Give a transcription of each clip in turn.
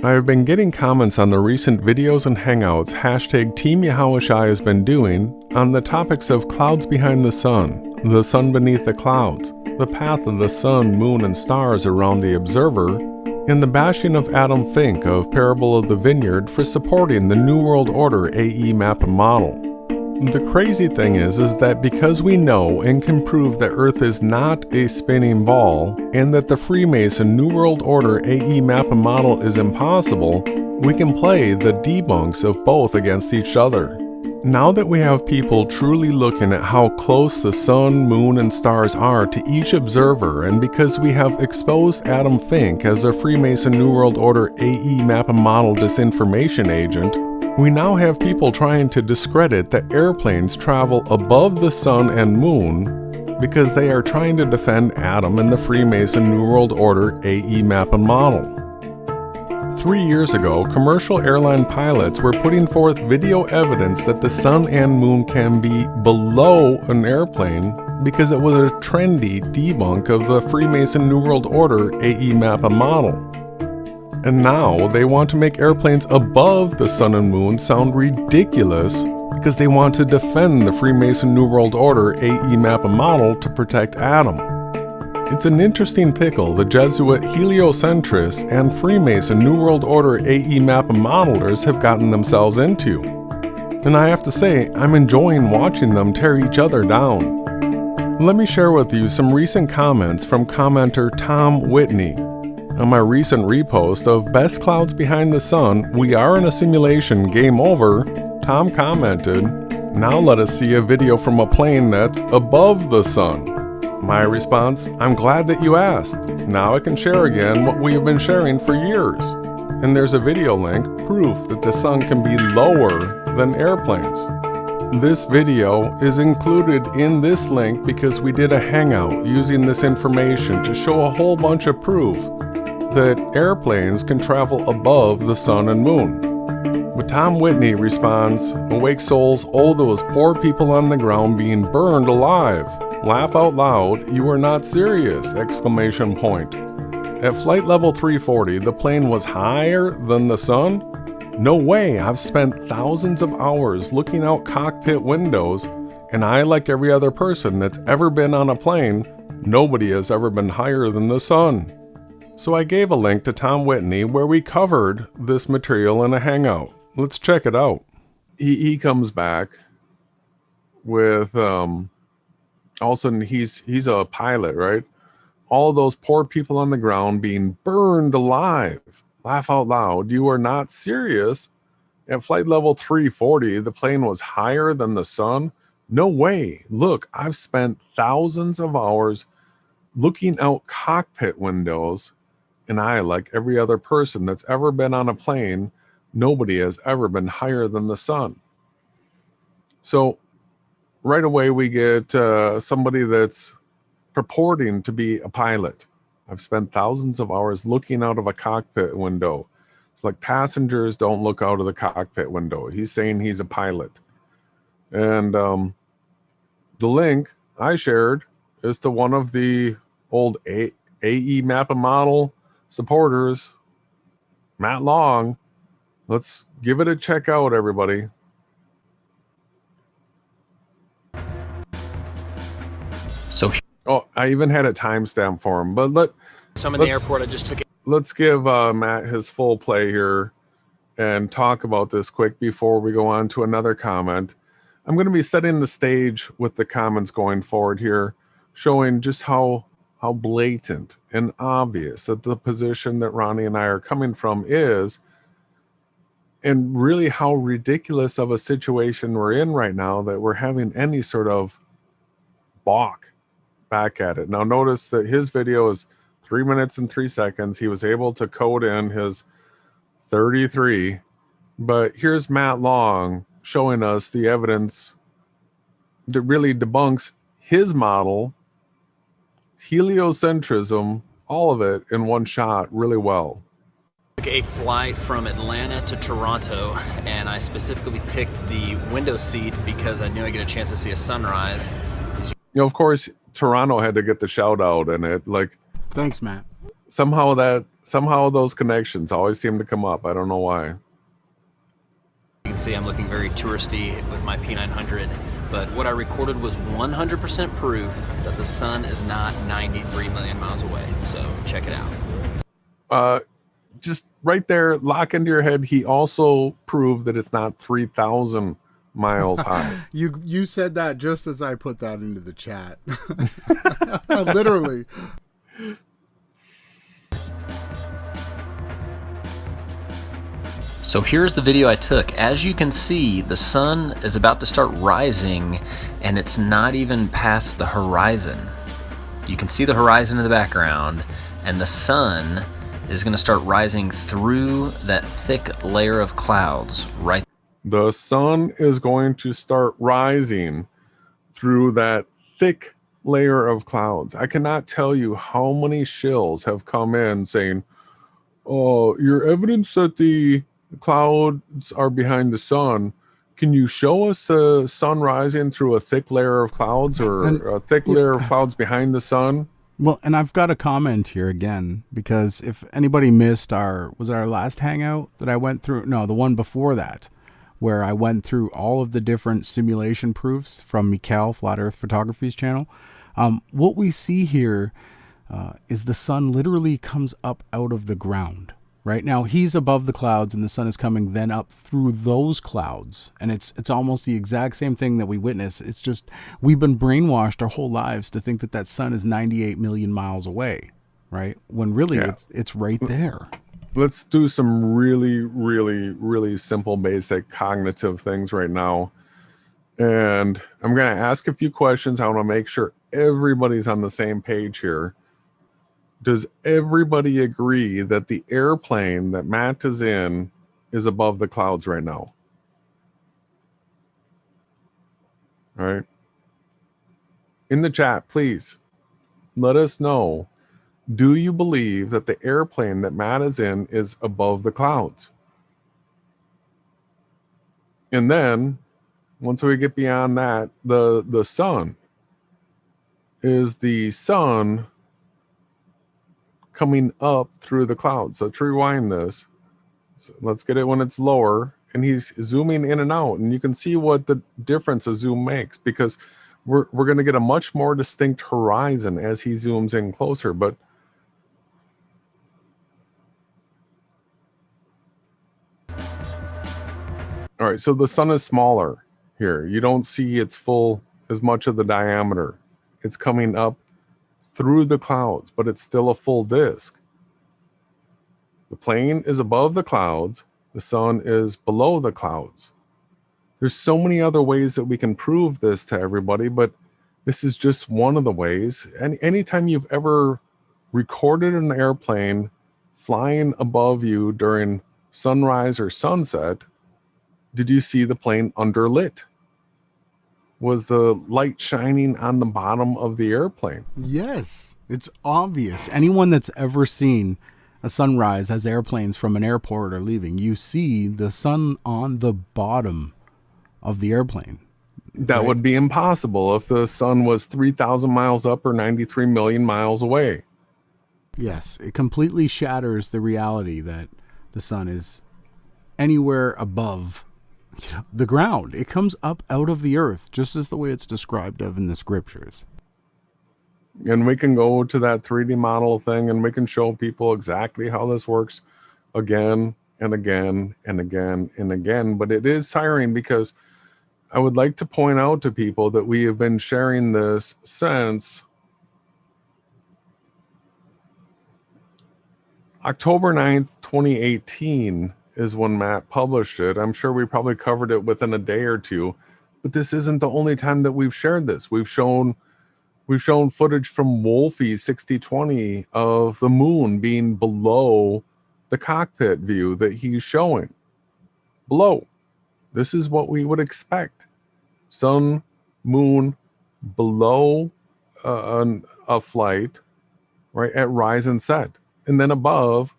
I have been getting comments on the recent videos and hangouts hashtag TEAMYAHAWASHI has been doing on the topics of clouds behind the sun beneath the clouds, the path of the sun, moon, and stars around the observer, and the bashing of Adam Fink of Parable of the Vineyard for supporting the New World Order AE map and model. The crazy thing is that because we know and can prove that Earth is not a spinning ball, and that the Freemason New World Order AE map and model is impossible, we can play the debunks of both against each other. Now that we have people truly looking at how close the sun, moon, and stars are to each observer, and because we have exposed Adam Fink as a Freemason New World Order AE map and model disinformation agent, we now have people trying to discredit that airplanes travel above the sun and moon because they are trying to defend Adam and the Freemason New World Order AE map and model. 3 years ago, commercial airline pilots were putting forth video evidence that the sun and moon can be below an airplane because it was a trendy debunk of the Freemason New World Order AE map and model. And now they want to make airplanes above the sun and moon sound ridiculous because they want to defend the Freemason New World Order AE map and model to protect Adam. It's an interesting pickle the Jesuit heliocentrists and Freemason New World Order AE map and modelers have gotten themselves into. And I have to say, I'm enjoying watching them tear each other down. Let me share with you some recent comments from commenter Tom Whitney. On my recent repost of Best Clouds Behind the Sun, We Are in a Simulation, Game Over, Tom commented, "Now let us see a video from a plane that's above the sun." My response, "I'm glad that you asked. Now I can share again what we have been sharing for years." And there's a video link, proof that the sun can be lower than airplanes. This video is included in this link because we did a hangout using this information to show a whole bunch of proof that airplanes can travel above the sun and moon. But Tom Whitney responds, "Awake souls, oh those poor people on the ground being burned alive. Laugh out loud, you are not serious!" Exclamation point. At flight level 340, the plane was higher than the sun? No way, I've spent thousands of hours looking out cockpit windows, and I, like every other person that's ever been on a plane, nobody has ever been higher than the sun. So I gave a link to Tom Whitney where we covered this material in a hangout. Let's check it out. He comes back with, all of a sudden he's a pilot, right? All those poor people on the ground being burned alive. Laugh out loud, you are not serious. At flight level 340, the plane was higher than the sun? No way. Look, I've spent thousands of hours looking out cockpit windows, and I, like every other person that's ever been on a plane, nobody has ever been higher than the sun. So right away we get somebody that's purporting to be a pilot. I've spent thousands of hours looking out of a cockpit window. It's like passengers don't look out of the cockpit window. He's saying he's a pilot. And the link I shared is to one of the old AE map and model supporters, Matt Long. Let's give it a check out, everybody. So, oh, I even had a timestamp for him, but so I'm in the airport. I just took it. Let's give Matt his full play here and talk about this quick before we go on to another comment. I'm going to be setting the stage with the comments going forward here, showing just how blatant and obvious that the position that Ronnie and I are coming from is, and really how ridiculous of a situation we're in right now that we're having any sort of balk back at it. Now notice that his video is 3 minutes and 3 seconds. He was able to code in his 33, but here's Matt Long showing us the evidence that really debunks his model, heliocentrism, all of it in one shot really well. Took a flight from Atlanta to Toronto, and I specifically picked the window seat because I knew I'd get a chance to see a sunrise. You know, of course, Toronto had to get the shout out in it. Like, thanks, Matt. Somehow that Somehow those connections always seem to come up. I don't know why. You can see I'm looking very touristy with my P900, but what I recorded was 100% proof that the sun is not 93 million miles away. So check it out. Just right there, lock into your head. He also proved that it's not 3,000 miles high. You said that just as I put that into the chat. Literally. So here's the video I took. As you can see, the sun is about to start rising and it's not even past the horizon. You can see the horizon in the background, and the sun is going to start rising through that thick layer of clouds right. The sun is going to start rising through that thick layer of clouds. I cannot tell you how many shills have come in saying, oh, your evidence that the clouds are behind the sun, can you show us the sun rising through a thick layer of clouds, or a thick layer of clouds behind the sun? Well, and I've got a comment here again, because if anybody missed was it our last hangout that I went through? No, the one before that, where I went through all of the different simulation proofs from Mikhail, Flat Earth Photography's channel. What we see here is the sun literally comes up out of the ground. Right now, he's above the clouds, and the sun is coming then up through those clouds, and it's almost the exact same thing that we witness. It's just we've been brainwashed our whole lives to think that that sun is 98 million miles away, right? When really it's right there. Let's do some really simple, basic cognitive things right now, and I'm going to ask a few questions. I want to make sure everybody's on the same page here. Does everybody agree that the airplane that Matt is in is above the clouds right now? All right. In the chat, please let us know. Do you believe that the airplane that Matt is in is above the clouds? And then once we get beyond that, the sun, is the sun coming up through the clouds? So let's rewind this. So let's get it when it's lower, and he's zooming in and out, and you can see what the difference a zoom makes, because we're going to get a much more distinct horizon as he zooms in closer. But all right, so the sun is smaller here. You don't see its full as much of the diameter. It's coming up through the clouds, but it's still a full disk. The plane is above the clouds. The sun is below the clouds. There's so many other ways that we can prove this to everybody, but this is just one of the ways. And anytime you've ever recorded an airplane flying above you during sunrise or sunset, did you see the plane underlit? Was the light shining on the bottom of the airplane? Yes, it's obvious. Anyone that's ever seen a sunrise as airplanes from an airport are leaving, you see the sun on the bottom of the airplane. That right? would be impossible if the sun was 3,000 miles up or 93 million miles away. Yes, it completely shatters the reality that the sun is anywhere above the ground. It comes up out of the earth, just as the way it's described of in the scriptures. And we can go to that 3D model thing, and we can show people exactly how this works again and again and again and again. But it is tiring, because I would like to point out to people that we have been sharing this since October 9th, 2018 is when Matt published it. I'm sure we probably covered it within a day or two, but this isn't the only time that we've shared this. We've shown footage from Wolfie6020 of the moon being below the cockpit view that he's showing. Below. This is what we would expect. Sun, moon, below a flight, right, at rise and set. And then above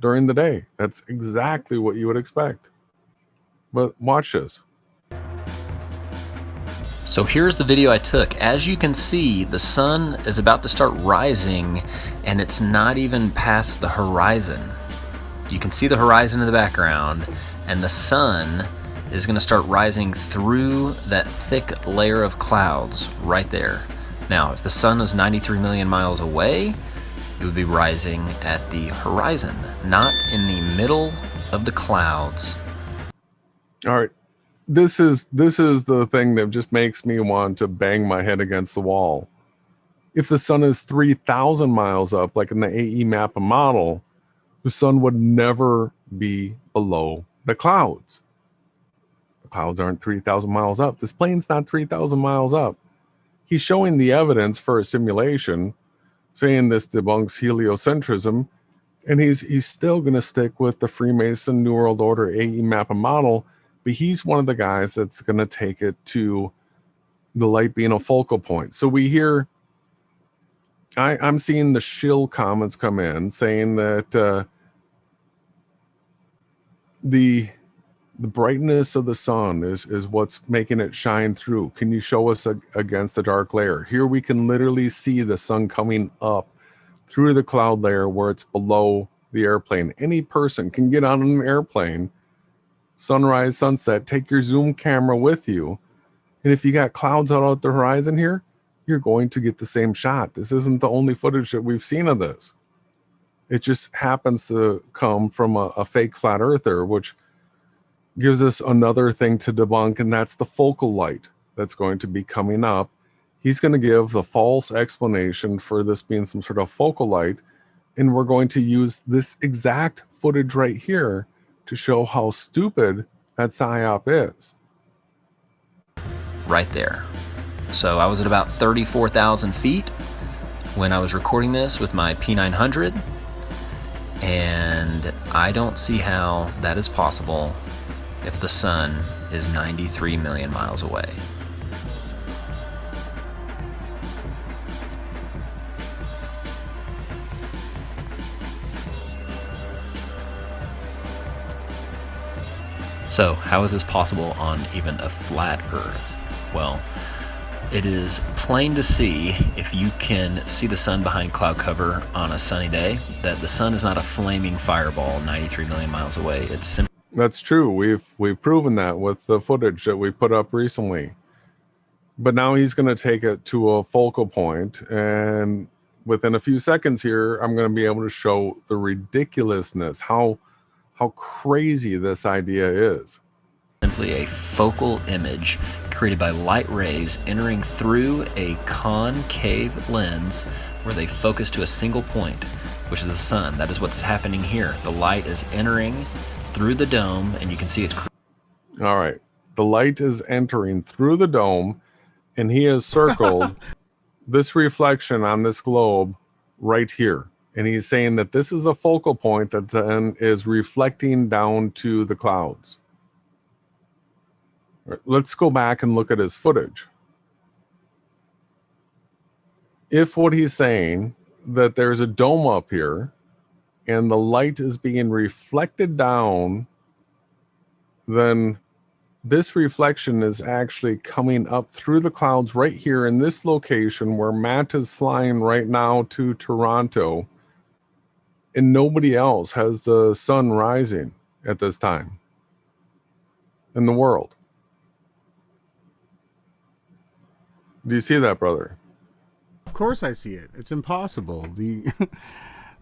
during the day. That's exactly what you would expect. But watch this. So here's the video I took. As you can see, the sun is about to start rising and it's not even past the horizon. You can see the horizon in the background, and the sun is going to start rising through that thick layer of clouds right there. Now, if the sun was 93 million miles away, it would be rising at the horizon, not in the middle of the clouds. All right. This is the thing that just makes me want to bang my head against the wall. If the sun is 3,000 miles up, like in the AE map and model, the sun would never be below the clouds. The clouds aren't 3,000 miles up. This plane's not 3,000 miles up. He's showing the evidence for a simulation, saying this debunks heliocentrism, and he's still going to stick with the Freemason New World Order AE map and model, but he's one of the guys that's going to take it to the light being a focal point. So we hear, I'm seeing the SHILL comments come in saying that the brightness of the sun is what's making it shine through. Can you show us against the dark layer? Here we can literally see the sun coming up through the cloud layer where it's below the airplane. Any person can get on an airplane, sunrise, sunset, take your zoom camera with you, and if you got clouds out at the horizon here, you're going to get the same shot. This isn't the only footage that we've seen of this. It just happens to come from a fake flat earther, which gives us another thing to debunk, and that's the focal light that's going to be coming up. He's going to give the false explanation for this being some sort of focal light, and we're going to use this exact footage right here to show how stupid that psyop is. Right there. So I was at about 34,000 feet when I was recording this with my P900, and I don't see how that is possible if the sun is 93 million miles away. So how is this possible on even a flat Earth? Well, it is plain to see, if you can see the sun behind cloud cover on a sunny day, that the sun is not a flaming fireball 93 million miles away. It's simply... That's true. We've proven that with the footage that we put up recently. But now he's going to take it to a focal point, and within a few seconds here, I'm going to be able to show the ridiculousness, how crazy this idea is. Simply a focal image created by light rays entering through a concave lens where they focus to a single point, which is the sun. That is what's happening here. The light is entering through the dome, and you can see it's... All right. The light is entering through the dome, and he has circled this reflection on this globe right here. And he's saying that this is a focal point that then is reflecting down to the clouds. Let's go back and look at his footage. If what he's saying, that there's a dome up here and the light is being reflected down, then this reflection is actually coming up through the clouds right here in this location where Matt is flying right now to Toronto, and nobody else has the sun rising at this time in the world. Do you see that, brother? Of course I see it. It's impossible.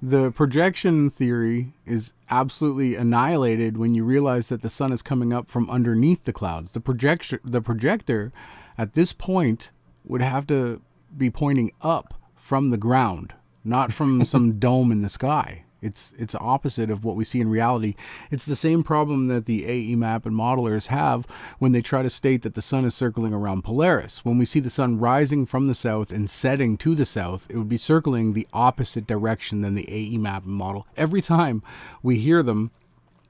The projection theory is absolutely annihilated when you realize that the sun is coming up from underneath the clouds. The projector at this point would have to be pointing up from the ground, not from some dome in the sky. It's opposite of what we see in reality. It's the same problem that the AE map and modelers have when they try to state that the sun is circling around Polaris. When we see the sun rising from the south and setting to the south, it would be circling the opposite direction than the AE map and model. Every time we hear them,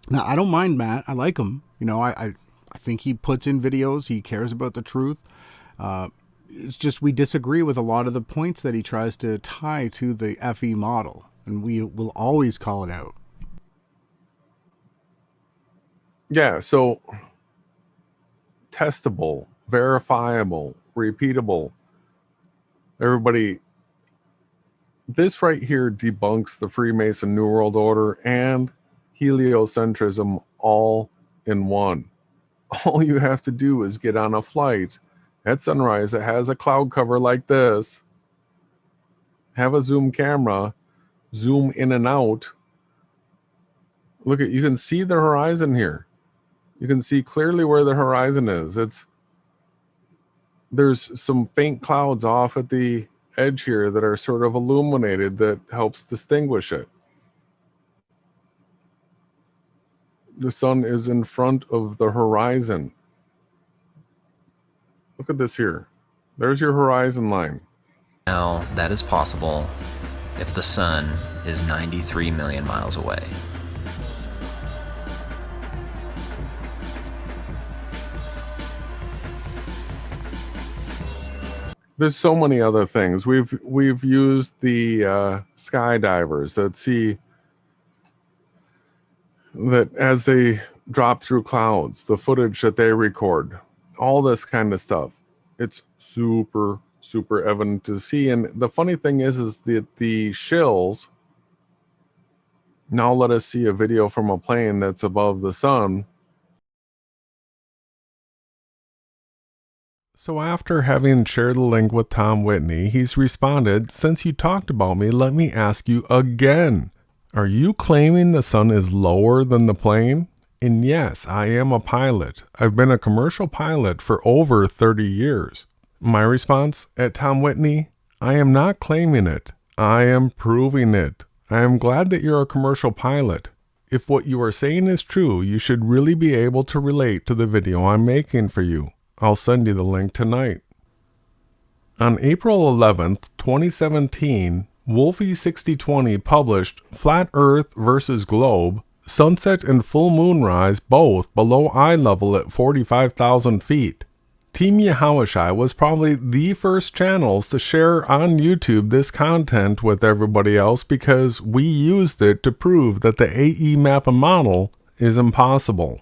now I don't mind Matt. I like him. You know, I think he puts in videos. He cares about the truth. It's just we disagree with a lot of the points that he tries to tie to the FE model. And we will always call it out. Yeah, so testable, verifiable, repeatable. Everybody, this right here debunks the Freemason New World Order and heliocentrism all in one. All you have to do is get on a flight at sunrise that has a cloud cover like this, have a zoom camera, zoom in and out. Look at, you can see the horizon here. You can see clearly where the horizon is. There's some faint clouds off at the edge here that are sort of illuminated that helps distinguish it. The sun is in front of the horizon. Look at this here. There's your horizon line. Now, that is possible if the sun is 93 million miles away. There's so many other things. We've used the skydivers that see that as they drop through clouds, the footage that they record, all this kind of stuff. It's super evident to see. And the funny thing is that the SHILLS, now let us see a video from a plane that's above the sun. So after having shared the link with Tom Whitney, he's responded, "Since you talked about me, let me ask you again. Are you claiming the sun is lower than the plane?" And yes, I am a pilot. I've been a commercial pilot for over 30 years. My response at Tom Whitney, I am not claiming it. I am proving it. I am glad that you're a commercial pilot. If what you are saying is true, you should really be able to relate to the video I'm making for you. I'll send you the link tonight. On April 11th, 2017, Wolfie6020 published Flat Earth versus Globe, Sunset and Full Moon Rise both below eye level at 45,000 feet. TEAMYAHAWASHI was probably the first channels to share on YouTube this content with everybody else because we used it to prove that the AE map and model is impossible.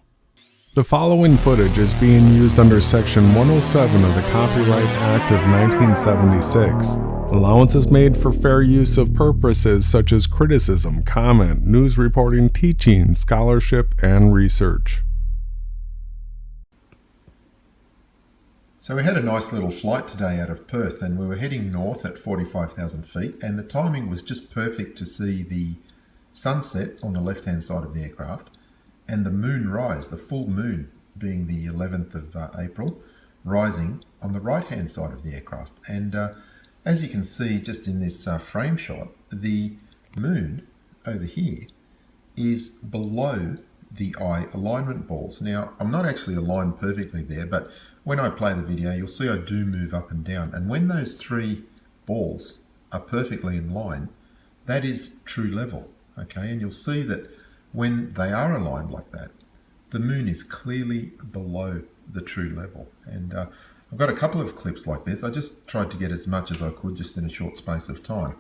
The following footage is being used under Section 107 of the Copyright Act of 1976. Allowances made for fair use of purposes such as criticism, comment, news reporting, teaching, scholarship, and research. So we had a nice little flight today out of Perth, and we were heading north at 45,000 feet, and the timing was just perfect to see the sunset on the left-hand side of the aircraft and the moon rise, the full moon being the 11th of April, rising on the right-hand side of the aircraft. And as you can see just in this frame shot, the moon over here is below the eye alignment balls. Now, I'm not actually aligned perfectly there, but when I play the video, you'll see I do move up and down. And when those three balls are perfectly in line, that is true level, okay? And you'll see that when they are aligned like that, the moon is clearly below the true level. And I've got a couple of clips like this. I just tried to get as much as I could just in a short space of time.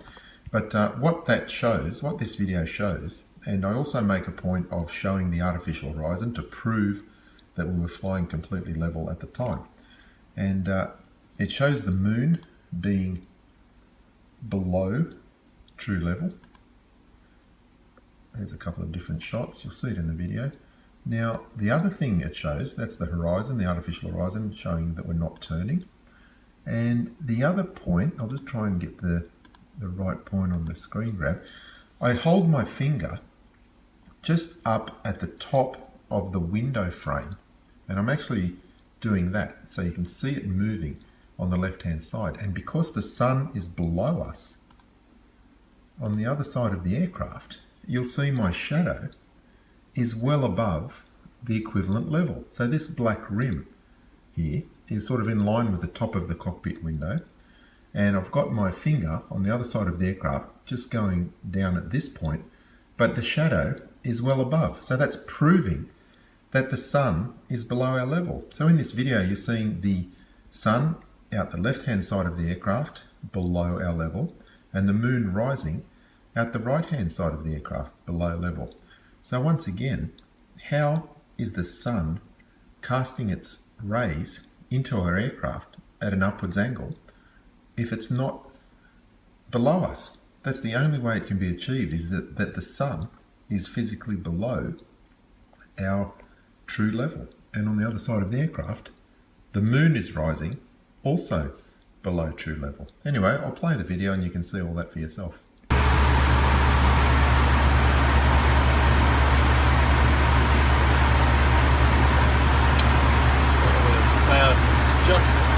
But what that shows, what this video shows, and I also make a point of showing the artificial horizon to prove that we were flying completely level at the time. And it shows the moon being below true level. There's a couple of different shots. You'll see it in the video. Now, the other thing it shows, that's the horizon, the artificial horizon, showing that we're not turning. And the other point, I'll just try and get the right point on the screen grab. I hold my finger just up at the top of the window frame, and I'm actually doing that so you can see it moving on the left-hand side. And because the sun is below us on the other side of the aircraft, you'll see my shadow is well above the equivalent level. So this black rim here is sort of in line with the top of the cockpit window, and I've got my finger on the other side of the aircraft just going down at this point, but the shadow is well above. So that's proving that the sun is below our level. So in this video you're seeing the sun out the left-hand side of the aircraft below our level, and the moon rising out the right-hand side of the aircraft below level. So once again, how is the sun casting its rays into our aircraft at an upwards angle if it's not below us. That's the only way it can be achieved, is that the sun is physically below our true level. And on the other side of the aircraft, the moon is rising also below true level. Anyway, I'll play the video and you can see all that for yourself. It's just